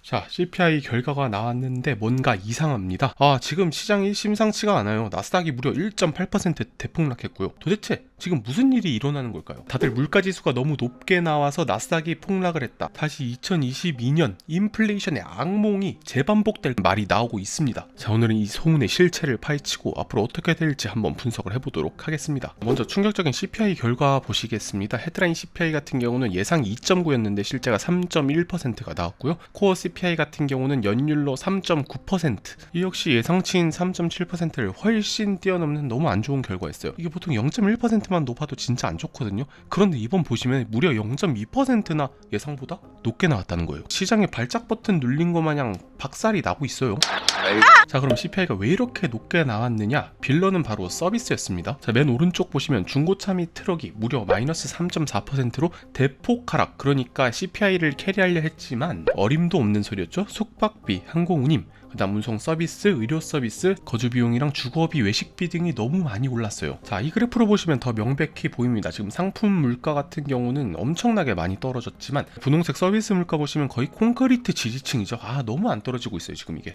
자, CPI 결과가 나왔는데 뭔가 이상합니다. 지금 시장이 심상치가 않아요. 나스닥이 무려 1.8% 대폭락했고요. 도대체 지금 무슨 일이 일어나는 걸까요? 다들 물가지수가 너무 높게 나와서 나스닥이 폭락을 했다. 다시 2022년 인플레이션의 악몽이 재반복될 말이 나오고 있습니다. 자, 오늘은 이 소문의 실체를 파헤치고 앞으로 어떻게 될지 한번 분석을 해보도록 하겠습니다. 먼저 충격적인 CPI 결과 보시겠습니다. 헤드라인 CPI 같은 경우는 예상 2.9였는데 실제가 3.1%가 나왔고요. 코어 CPI 같은 경우는 연율로 3.9%, 이 역시 예상치인 3.7%를 훨씬 뛰어넘는 너무 안 좋은 결과였어요. 이게 보통 0.1%만 높아도 진짜 안 좋거든요. 그런데 이번 보시면 무려 0.2%나 예상보다 높게 나왔다는 거예요. 시장에 발작 버튼 눌린 것 마냥 박살이 나고 있어요. 자, 그럼 CPI가 왜 이렇게 높게 나왔느냐? 빌런은 바로 서비스였습니다. 자, 맨 오른쪽 보시면 중고차 및 트럭이 무려 마이너스 3.4%로 대폭 하락, 그러니까 CPI를 캐리하려 했지만 어림도 없는 소리였죠. 숙박비, 항공운임, 그다음 운송 서비스, 의료 서비스, 거주 비용이랑 주거비, 외식비 등이 너무 많이 올랐어요. 자, 이 그래프로 보시면 더 명백히 보입니다. 지금 상품 물가 같은 경우는 엄청나게 많이 떨어졌지만 분홍색 서비스 물가 보시면 거의 콘크리트 지지층이죠. 너무 안 떨어지고 있어요, 지금 이게.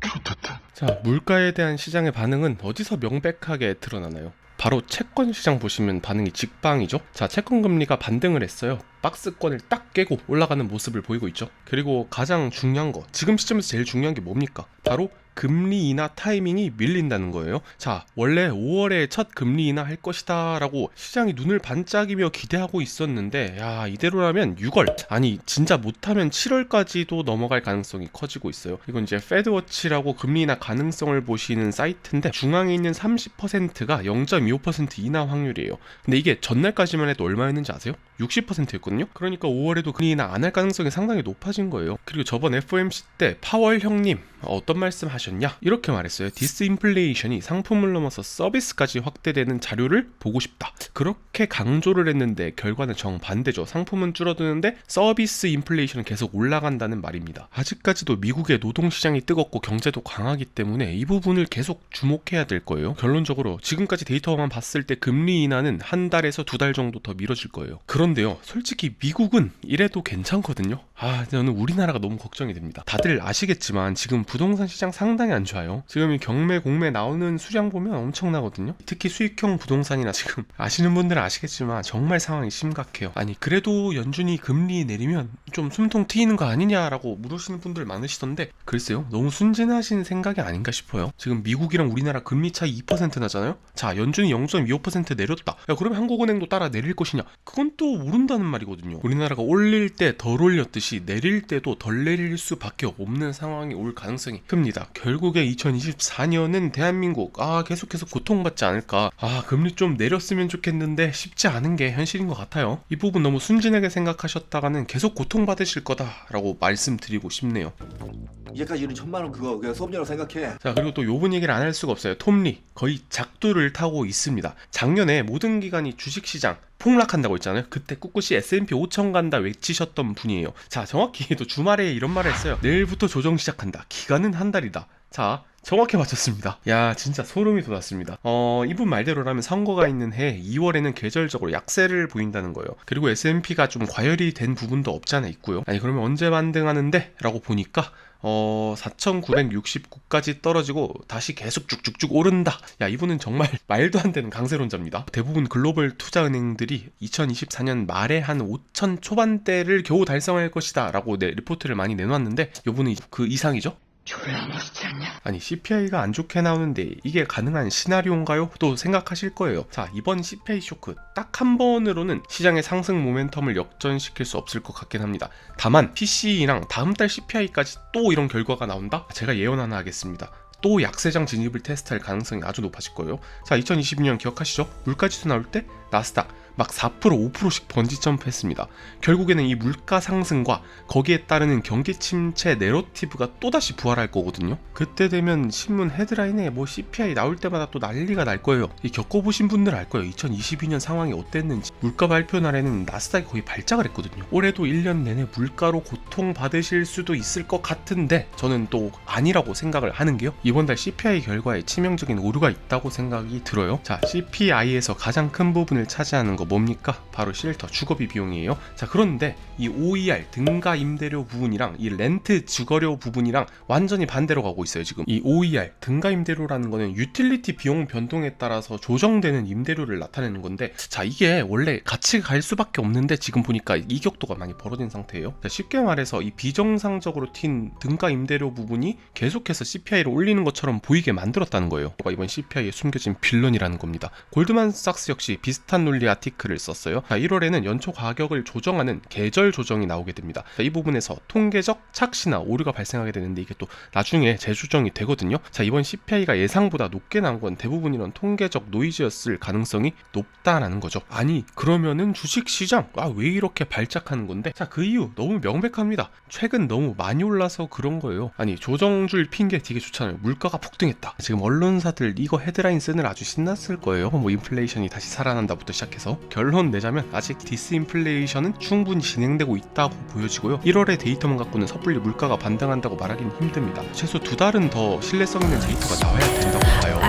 자, 물가에 대한 시장의 반응은 어디서 명백하게 드러나나요? 바로 채권 시장 보시면 반응이 직방이죠. 자, 채권 금리가 반등을 했어요. 박스권을 딱 깨고 올라가는 모습을 보이고 있죠. 그리고 가장 중요한 거, 지금 시점에서 제일 중요한 게 뭡니까? 바로 금리 인하 타이밍이 밀린다는 거예요. 자, 원래 5월에 첫 금리 인하 할 것이다 라고 시장이 눈을 반짝이며 기대하고 있었는데, 이대로라면 6월, 아니 진짜 못하면 7월까지도 넘어갈 가능성이 커지고 있어요. 이건 이제 페드워치라고 금리 인하 가능성을 보시는 사이트인데, 중앙에 있는 30%가 0.25% 인하 확률이에요. 근데 이게 전날까지만 해도 얼마였는지 아세요? 60%였거든요. 그러니까 5월에도 금리 인하 안 할 가능성이 상당히 높아진 거예요. 그리고 저번 FOMC 때 파월 형님 어떤 말씀 하셨냐? 이렇게 말했어요. 디스인플레이션이 상품을 넘어서 서비스까지 확대되는 자료를 보고 싶다. 그렇게 강조를 했는데 결과는 정반대죠. 상품은 줄어드는데 서비스 인플레이션은 계속 올라간다는 말입니다. 아직까지도 미국의 노동시장이 뜨겁고 경제도 강하기 때문에 이 부분을 계속 주목해야 될 거예요. 결론적으로 지금까지 데이터만 봤을 때 금리 인하는 한 달에서 두 달 정도 더 미뤄질 거예요. 그런데요, 솔직히 미국은 이래도 괜찮거든요. 저는 우리나라가 너무 걱정이 됩니다. 다들 아시겠지만 지금 부동산 시장 상당히 안 좋아요. 지금 이 경매 공매 나오는 수량 보면 엄청나거든요. 특히 수익형 부동산이나 지금 아시는 분들은 아시겠지만 정말 상황이 심각해요. 아니, 그래도 연준이 금리 내리면 좀 숨통 트이는 거 아니냐라고 물으시는 분들 많으시던데, 글쎄요, 너무 순진하신 생각이 아닌가 싶어요. 지금 미국이랑 우리나라 금리 차이 2% 나잖아요. 자, 연준이 0.25% 내렸다. 그러면 한국은행도 따라 내릴 것이냐? 그건 또 모른다는 말이거든요. 우리나라가 올릴 때 덜 올렸듯이 내릴 때도 덜 내릴 수밖에 없는 상황이 올 가능성이 큽니다. 결국에 2024년은 대한민국 계속해서 고통받지 않을까. 금리 좀 내렸으면 좋겠는데 쉽지 않은 게 현실인 것 같아요. 이 부분 너무 순진하게 생각하셨다가는 계속 고통받으실 거다라고 말씀드리고 싶네요. 이제까지 이런 1,000만원 그거 그냥 수업료라고 생각해. 자, 그리고 또 요번 얘기를 안 할 수가 없어요. 톰리 거의 작두를 타고 있습니다. 작년에 모든 기관이 주식시장 폭락한다고 했잖아요. 그때 꿋꿋이 S&P 5천 간다 외치셨던 분이에요. 자, 정확히 또 주말에 이런 말을 했어요. 내일부터 조정 시작한다. 기간은 한 달이다. 자, 정확히 맞췄습니다. 진짜 소름이 돋았습니다. 이분 말대로라면 선거가 있는 해 2월에는 계절적으로 약세를 보인다는 거예요. 그리고 S&P가 좀 과열이 된 부분도 없지 않아 있고요. 그러면 언제 반등하는데? 라고 보니까 4,969까지 떨어지고 다시 계속 쭉쭉쭉 오른다. 이분은 정말 말도 안 되는 강세론자입니다. 대부분 글로벌 투자은행들이 2024년 말에 한 5천 초반대를 겨우 달성할 것이다 라고 리포트를 많이 내놨는데, 이분은 그 이상이죠? 졸라 멋있지 않냐? 아니, CPI가 안 좋게 나오는데 이게 가능한 시나리오인가요? 또 생각하실 거예요. 자, 이번 CPI 쇼크 딱 한 번으로는 시장의 상승 모멘텀을 역전시킬 수 없을 것 같긴 합니다. 다만 PCE랑 다음 달 CPI까지 또 이런 결과가 나온다? 제가 예언 하나 하겠습니다. 또 약세장 진입을 테스트할 가능성이 아주 높아질 거예요. 자, 2022년 기억하시죠? 물가지수 나올 때 나스닥 막 4%, 5%씩 번지 점프했습니다. 결국에는 이 물가 상승과 거기에 따르는 경기 침체 내러티브가 또다시 부활할 거거든요. 그때 되면 신문 헤드라인에 CPI 나올 때마다 또 난리가 날 거예요. 겪어보신 분들 알 거예요. 2022년 상황이 어땠는지. 물가 발표 날에는 나스닥이 거의 발작을 했거든요. 올해도 1년 내내 물가로 고통받으실 수도 있을 것 같은데, 저는 또 아니라고 생각을 하는 게요, 이번 달 CPI 결과에 치명적인 오류가 있다고 생각이 들어요. 자, CPI에서 가장 큰 부분을 차지하는 거 뭡니까? 바로 쉘터 주거비 비용이에요. 자, 그런데 이 OER 등가 임대료 부분이랑 이 렌트 주거료 부분이랑 완전히 반대로 가고 있어요. 지금 이 OER 등가 임대료라는 거는 유틸리티 비용 변동에 따라서 조정되는 임대료를 나타내는 건데, 자, 이게 원래 같이 갈 수밖에 없는데 지금 보니까 이격도가 많이 벌어진 상태예요. 자, 쉽게 말해서 이 비정상적으로 튄 등가 임대료 부분이 계속해서 CPI를 올리는 것처럼 보이게 만들었다는 거예요. 이번 CPI에 숨겨진 빌런이라는 겁니다. 골드만삭스 역시 비슷한 논리 아티클을 썼어요. 자, 1월에는 연초 가격을 조정하는 계절 조정이 나오게 됩니다. 자, 이 부분에서 통계적 착시나 오류가 발생하게 되는데 이게 또 나중에 재조정이 되거든요. 자, 이번 CPI가 예상보다 높게 나온 건 대부분 이런 통계적 노이즈였을 가능성이 높다라는 거죠. 아니, 그러면은 주식시장 왜 이렇게 발작하는 건데? 자, 그 이유 너무 명백합니다. 최근 너무 많이 올라서 그런 거예요. 아니, 조정줄 핑계 되게 좋잖아요. 물가가 폭등했다. 지금 언론사들 이거 헤드라인 쓰느라 아주 신났을 거예요. 뭐 인플레이션이 다시 살아난다부터 시작해서 결론 내자면 아직 디스인플레이션은 충분히 진행되고 있다고 보여지고요. 1월의 데이터만 갖고는 섣불리 물가가 반등한다고 말하기는 힘듭니다. 최소 2달은 더 신뢰성 있는 데이터가 나와야 된다고 봐요.